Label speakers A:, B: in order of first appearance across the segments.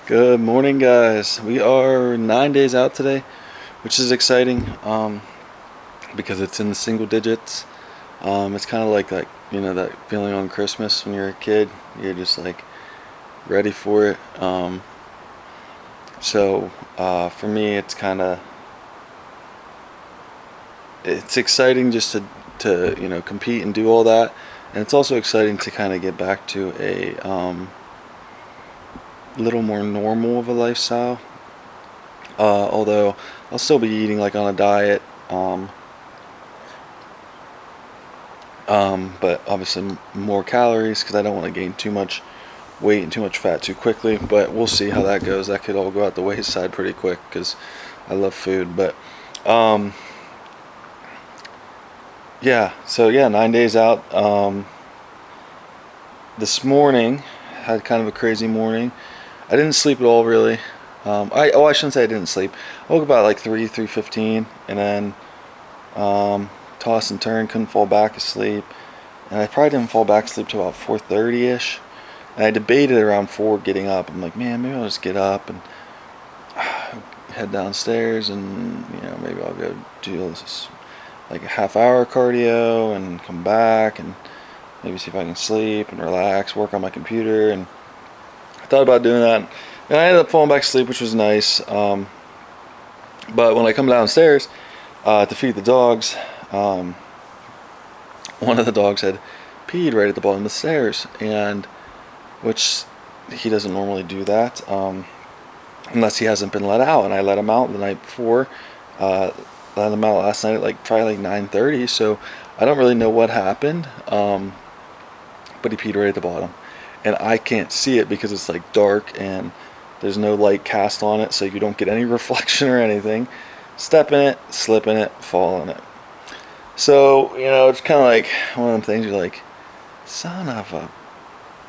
A: Good morning, guys. We are 9 days out today, which is exciting because it's in the single digits. It's kind of like that feeling on Christmas when you're a kid. You're just like ready for it. For me, it's exciting just to compete and do all that, and it's also exciting to kind of get back to a little more normal of a lifestyle. Although I'll still be eating like on a diet, but obviously more calories because I don't want to gain too much weight and too much fat too quickly. But we'll see how that goes. That could all go out the wayside pretty quick because I love food. But um, yeah, so yeah, 9 days out. This morning had kind of a crazy morning. I didn't sleep at all really. I shouldn't say I didn't sleep. I woke up about like 3:15, and then toss and turn, couldn't fall back asleep, and I probably didn't fall back asleep till about 4:30 ish. And I debated around 4 getting up. I'm like, man, maybe I'll just get up and head downstairs, and maybe I'll go do this, like a half hour cardio and come back and maybe see if I can sleep and relax, work on my computer. And I thought about doing that, and I ended up falling back asleep, which was nice. But when I come downstairs to feed the dogs, one of the dogs had peed right at the bottom of the stairs, and which he doesn't normally do that unless he hasn't been let out. And I let him out the night before. Let him out last night at probably 9:30. So I don't really know what happened, but he peed right at the bottom, and I can't see it because it's like dark and there's no light cast on it, so you don't get any reflection or anything. Step in it, slip in it, fall in it. So, it's kind of like one of them things you're like, son of a,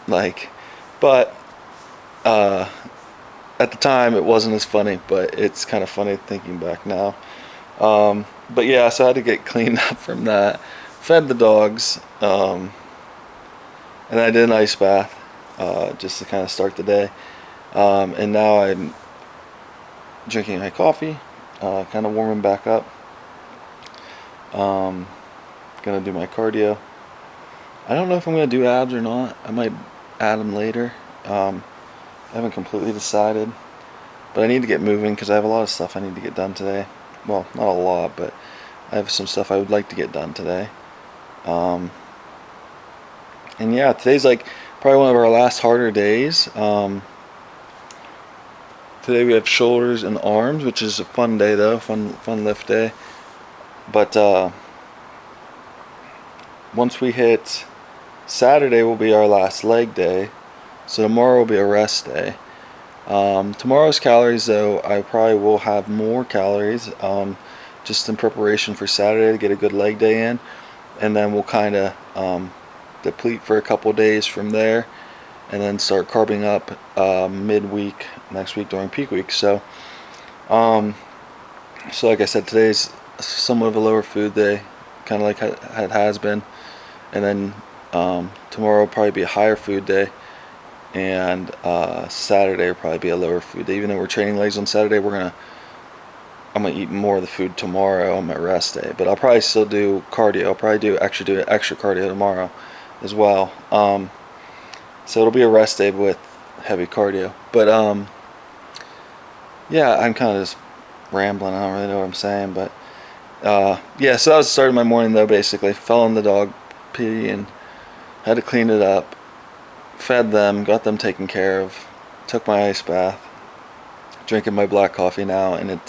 A: like, but at the time it wasn't as funny, but it's kind of funny thinking back now. But yeah, so I had to get cleaned up from that, fed the dogs, and I did an ice bath just to kind of start the day. And now I'm drinking my coffee, kind of warming back up. Gonna do my cardio. I don't know if I'm gonna do abs or not. I might add them later. I haven't completely decided, but I need to get moving because I have a lot of stuff I need to get done today. Well, not a lot, but I have some stuff I would like to get done today. And yeah, today's like probably one of our last harder days. Today we have shoulders and arms, which is a fun day though, fun lift day. But once we hit Saturday will be our last leg day, so tomorrow will be a rest day. Tomorrow's calories though, I probably will have more calories, just in preparation for Saturday to get a good leg day in, and then we'll kind of deplete for a couple days from there, and then start carving up midweek next week during peak week. So like I said, today's somewhat of a lower food day, kind of like it has been, and then tomorrow will probably be a higher food day, and Saturday will probably be a lower food day. Even though we're training legs on Saturday, I'm gonna eat more of the food tomorrow on my rest day, but I'll probably still do cardio. I'll probably do extra cardio tomorrow as well. So it'll be a rest day with heavy cardio. But yeah, I'm kind of just rambling. I don't really know what I'm saying, but yeah. So that was the start of my morning though. Basically, fell in the dog pee and had to clean it up. Fed them, got them taken care of. Took my ice bath. Drinking my black coffee now, and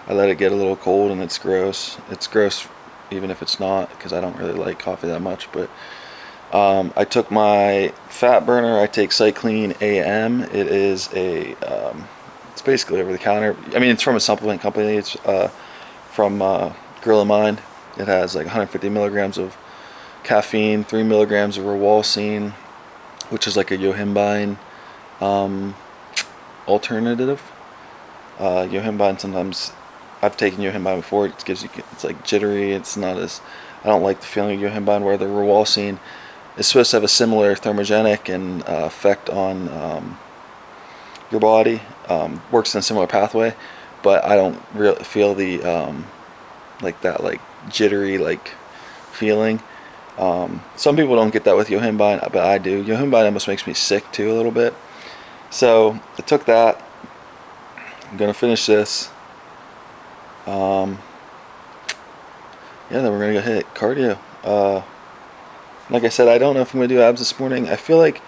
A: I let it get a little cold, and it's gross. It's gross even if it's not, because I don't really like coffee that much. But I took my fat burner. I take Cyclean AM. It is it's basically over the counter. I mean, it's from a supplement company. It's from Gorilla Mind. It has like 150 milligrams of caffeine, 3 milligrams of rewalsine, which is like a yohimbine alternative. Yohimbine, sometimes I've taken yohimbine before. It's like jittery. It's not as, I don't like the feeling of yohimbine, where the rewalsine is supposed to have a similar thermogenic and effect on your body. Works in a similar pathway, but I don't really feel the like that like jittery like feeling. Some people don't get that with yohimbine, but I do. Yohimbine almost makes me sick too a little bit. So I took that. I'm gonna finish this. Yeah, then we're gonna go hit cardio. Like I said, I don't know if I'm gonna do abs this morning. I feel like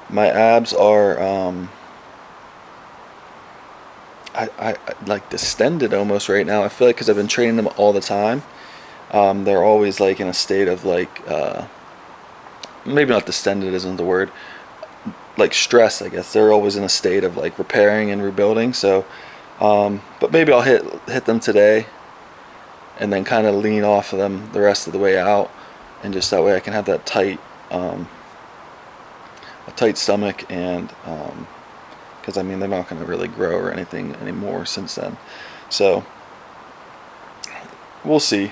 A: my abs are I like distended almost right now. I feel like because I've been training them all the time. They're always like in a state of like maybe not distended isn't the word, like stress, I guess. They're always in a state of like repairing and rebuilding. So but maybe I'll hit them today and then kind of lean off of them the rest of the way out, and just that way I can have that tight a tight stomach, and because I mean they're not going to really grow or anything anymore since then. So we'll see,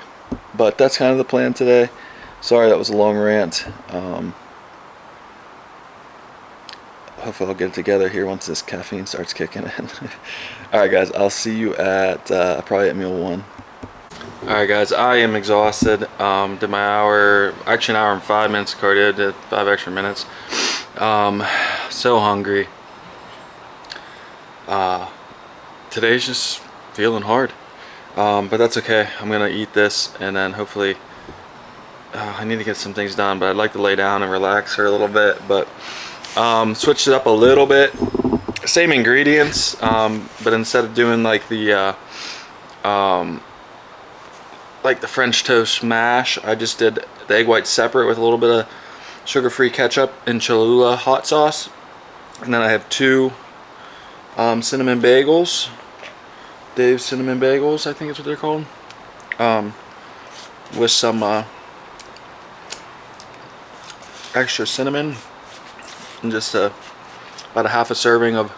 A: but that's kind of the plan today. Sorry that was a long rant. Hopefully I'll get it together here once this caffeine starts kicking in. Alright guys, I'll see you at probably at meal 1. Alright guys, I am exhausted. Did my hour, actually an hour and 5 minutes of cardio, did 5 extra minutes. So hungry. Today's just feeling hard. But that's okay. I'm gonna eat this and then hopefully I need to get some things done, but I'd like to lay down and relax for a little bit. But switched it up a little bit. Same ingredients, but instead of doing like the French toast mash, I just did the egg whites separate with a little bit of sugar-free ketchup and Cholula hot sauce. And then I have 2 cinnamon bagels. Dave's cinnamon bagels, I think is what they're called. With some extra cinnamon and just about a half a serving of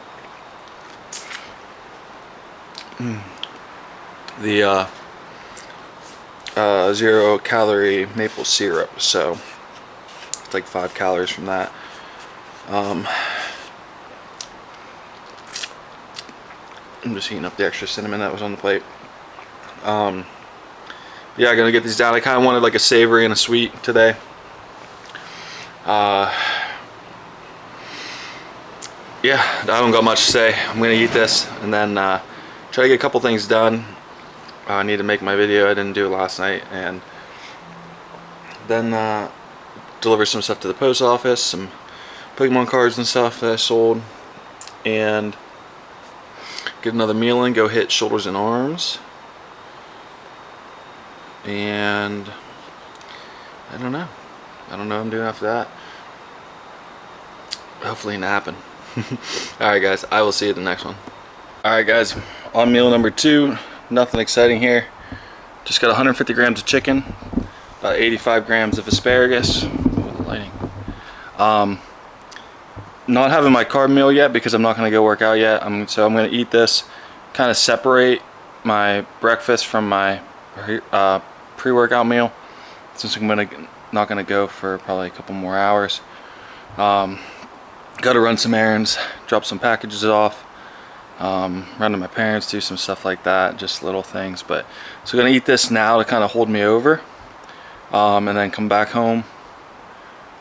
A: the 0-calorie maple syrup. So it's like 5 calories from that. I'm just heating up the extra cinnamon that was on the plate. Yeah, I'm gonna get these down. I kind of wanted like a savory and a sweet today. Yeah, I don't got much to say. I'm gonna eat this and then try to get a couple things done. I need to make my video. I didn't do it last night, and then deliver some stuff to the post office, some Pokemon cards and stuff that I sold, and get another meal in. Go hit shoulders and arms, and I don't know what I'm doing after that. Hopefully napping. Alright guys, I will see you at the next one. Alright guys, on meal number 2, nothing exciting here. Just got 150 grams of chicken, about 85 grams of asparagus. Ooh, the lighting. Not having my carb meal yet because I'm not going to go work out yet. So I'm going to eat this, kind of separate my breakfast from my pre-workout meal, since I'm not going to go for probably a couple more hours. Got to run some errands, drop some packages off, run to my parents, do some stuff like that, just little things. But so I'm gonna eat this now to kind of hold me over, and then come back home,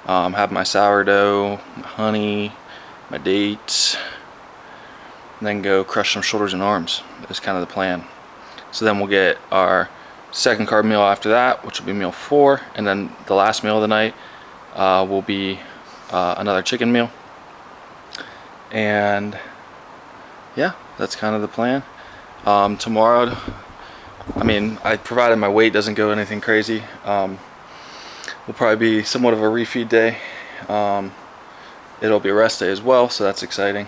A: have my sourdough, my honey, my dates, and then go crush some shoulders and arms. That's kind of the plan. So then we'll get our second carb meal after that, which will be meal 4, and then the last meal of the night will be another chicken meal. And yeah, that's kind of the plan. Tomorrow, I mean, I provided my weight doesn't go anything crazy, will probably be somewhat of a refeed day. It'll be a rest day as well, so that's exciting.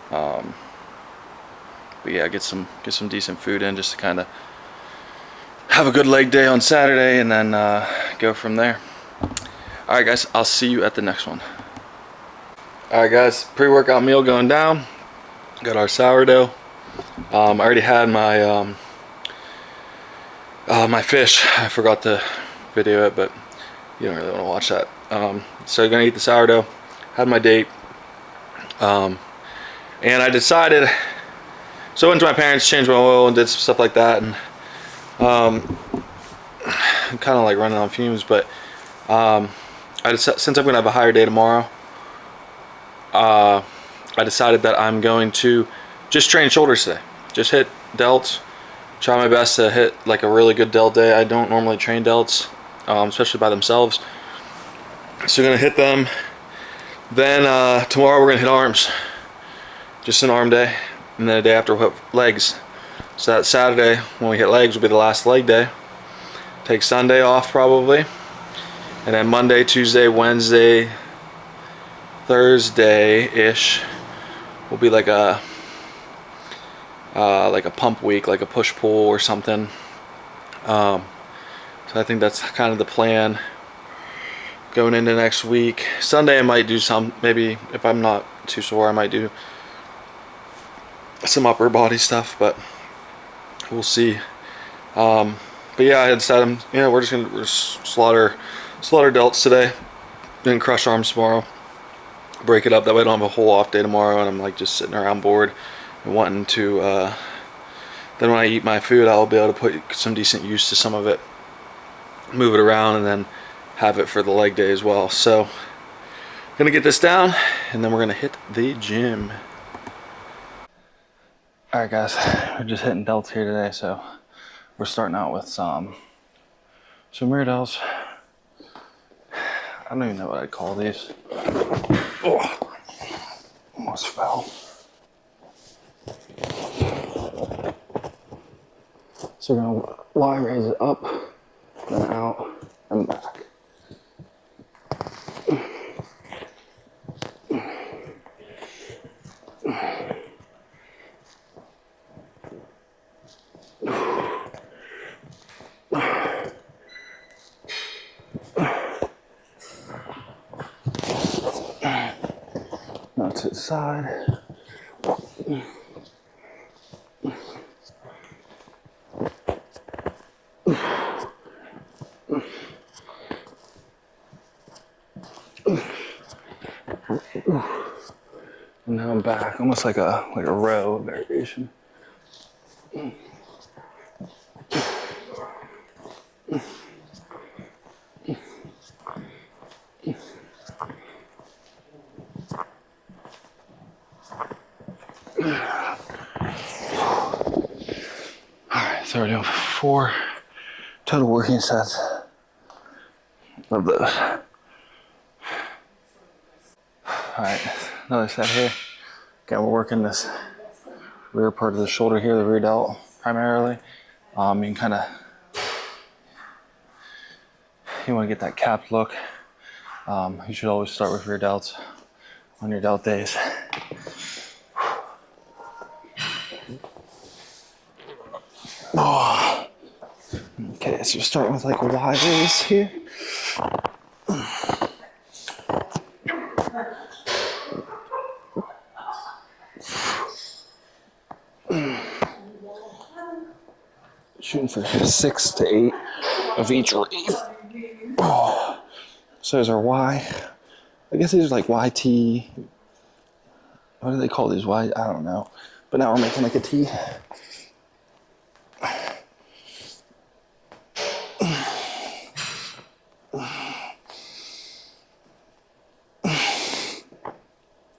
A: But yeah, get some decent food in just to kind of have a good leg day on Saturday, and then go from there. Alright guys, I'll see you at the next one. Alright guys, pre-workout meal going down. Got our sourdough. I already had my my fish. I forgot to video it, but you don't really want to watch that. So I'm gonna eat the sourdough. Had my date. And I decided, so I went to my parents, changed my oil, and did some stuff like that. And I'm kind of like running on fumes, but since I'm gonna have a higher day tomorrow, I decided that I'm going to just train shoulders today. Just hit delts. Try my best to hit like a really good delt day. I don't normally train delts, especially by themselves. So we're gonna hit them. Then tomorrow we're gonna hit arms. Just an arm day. And then the day after we'll hit legs. So that Saturday when we hit legs will be the last leg day. Take Sunday off probably. And then Monday, Tuesday, Wednesday, Thursday-ish will be like a pump week, like a push-pull or something. So I think that's kind of the plan going into next week. Sunday I might do some, maybe if I'm not too sore, I might do some upper body stuff, but we'll see. But yeah, I decided, we're just gonna slaughter delts today, then crush arms tomorrow. Break it up, that way I don't have a whole off day tomorrow and I'm like just sitting around bored and wanting to then when I eat my food I'll be able to put some decent use to some of it, move it around, and then have it for the leg day as well. So I'm gonna get this down and then we're gonna hit the gym. Alright guys, we're just hitting delts here today, so we're starting out with some rear delts. I don't even know what I'd call these. Oh, almost fell. So we're gonna Y raise it up, then out, and back. Now to the side. And now I'm back, almost like a row variation. Alright, so we're doing 4 total working sets of those. Alright, another set here. Again, we're working this rear part of the shoulder here, the rear delt primarily. You can you want to get that capped look. You should always start with rear delts on your delt days. Oh. Okay, so you're starting with like a Y raise here. Shooting for 6 to 8 of each raise. Oh. So there's our Y. I guess these are like YT. What do they call these? Y? I don't know. But now we're making like a T.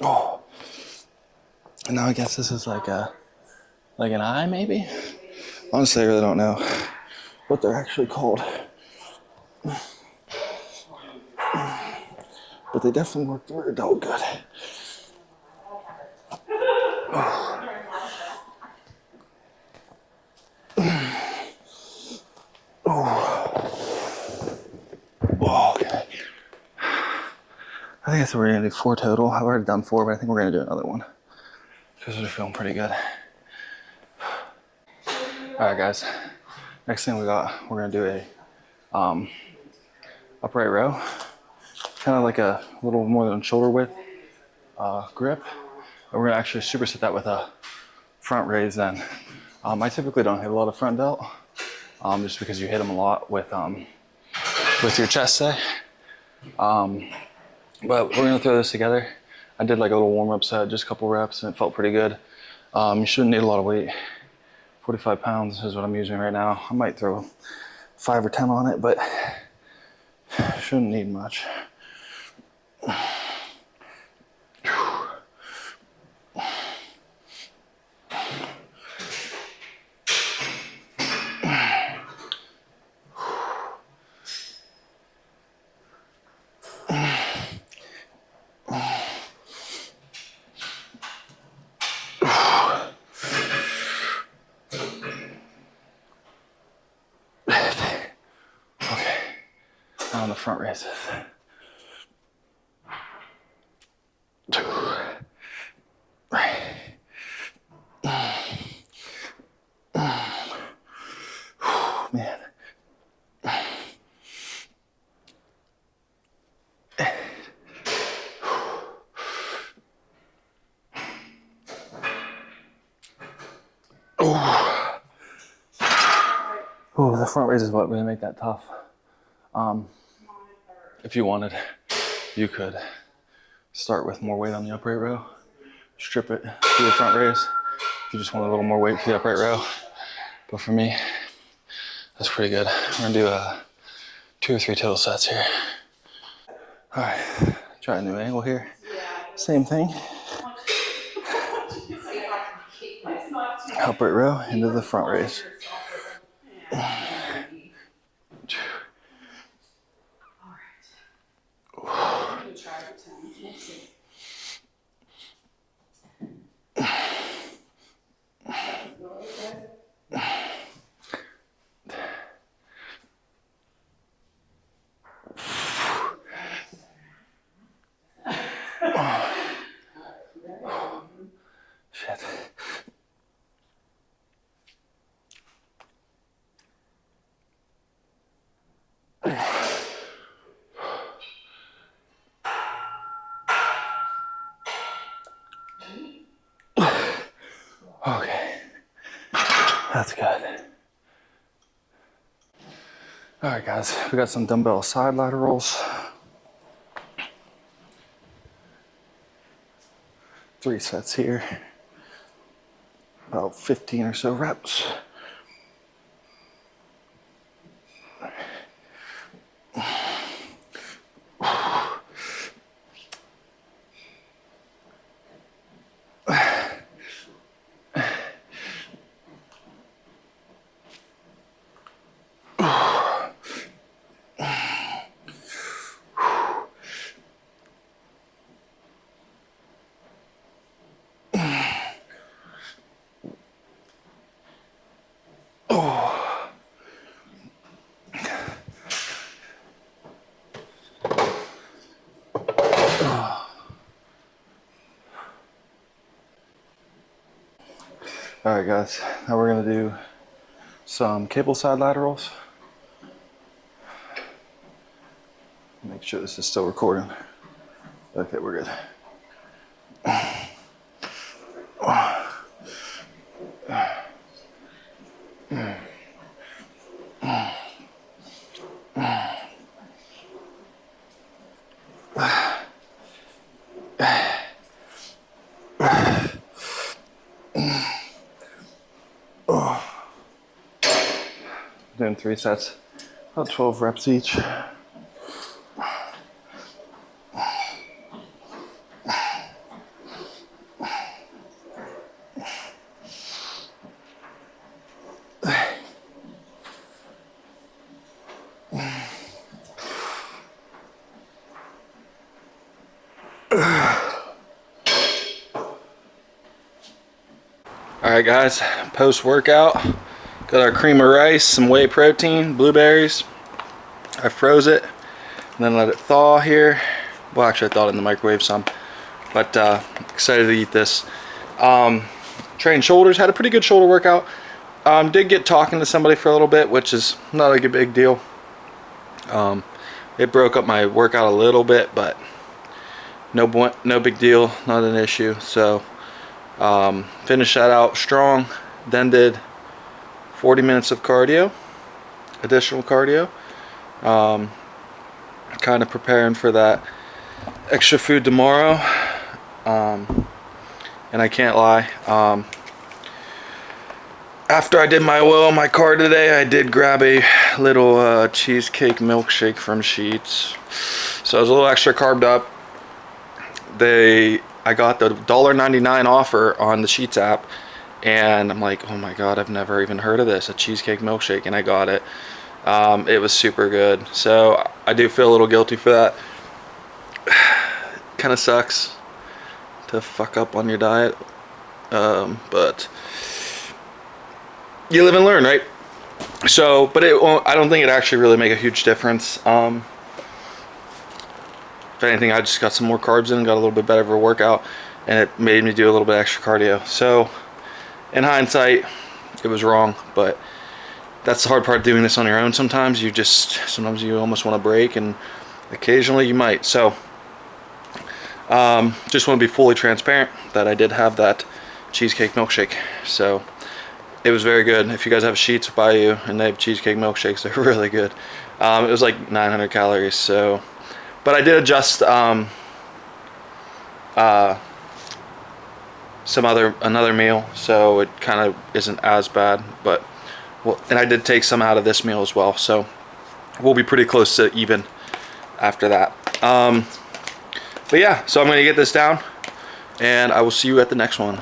A: Oh. And now I guess this is like an I maybe? Honestly, I really don't know what they're actually called. But they definitely work the rear delt good. Okay. I think that's what we're gonna do 4 total. I've already done 4, but I think we're gonna do another one because we're feeling pretty good. All right, guys. Next thing we're gonna do a upright row, kind of like a little more than shoulder width grip. And we're gonna actually superset that with a front raise. Then I typically don't hit a lot of front delt, just because you hit them a lot with your chest day. But we're gonna throw this together. I did like a little warm-up set, just a couple reps, and it felt pretty good. You shouldn't need a lot of weight. 45 pounds is what I'm using right now. I might throw 5 or 10 on it, but shouldn't need much. On the front raises. 2. Man. Oh, the front raise is what really make that tough. If you wanted, you could start with more weight on the upright row, strip it to the front raise. If you just want a little more weight for the upright row. But for me, that's pretty good. We're gonna do 2 or 3 total sets here. All right, try a new angle here. Same thing. Upright row into the front raise. Shit. Okay, that's good. All right, guys, we got some dumbbell side laterals. 3 sets here, about 15 or so reps. All right, guys, now we're gonna do some cable side laterals. Make sure this is still recording. Okay, we're good. Doing 3 sets, about 12 reps each. All right, guys, post-workout, got our cream of rice, some whey protein, blueberries. I froze it and then let it thaw here. Well, actually I thawed it in the microwave some, but excited to eat this. Trained shoulders, had a pretty good shoulder workout. Did get talking to somebody for a little bit, which is not like a big deal. It broke up my workout a little bit, but no big deal, not an issue. So finished that out strong, then did 40 minutes of cardio, additional cardio, kind of preparing for that extra food tomorrow. and I can't lie. After I did my oil on my car today, I did grab a little cheesecake milkshake from Sheetz. So I was a little extra carbed up. I got the $1.99 offer on the Sheetz app, and I'm like, oh my god, I've never even heard of this, a cheesecake milkshake, and I got it. It was super good. So I do feel a little guilty for that. Kind of sucks to fuck up on your diet, but you live and learn, right? So, but it won't, I don't think it actually really make a huge difference. If anything, I just got some more carbs in, got a little bit better of a workout, and it made me do a little bit extra cardio. So in hindsight, it was wrong, but that's the hard part of doing this on your own. Sometimes you almost want to break, and occasionally you might. So just want to be fully transparent that I did have that cheesecake milkshake. So it was very good. If you guys have Sheetz by you and they have cheesecake milkshakes, they're really good. It was like 900 calories. So, but I did adjust another meal, so it kind of isn't as bad. But and I did take some out of this meal as well, so we'll be pretty close to even after that. But yeah, so I'm gonna get this down, and I will see you at the next one.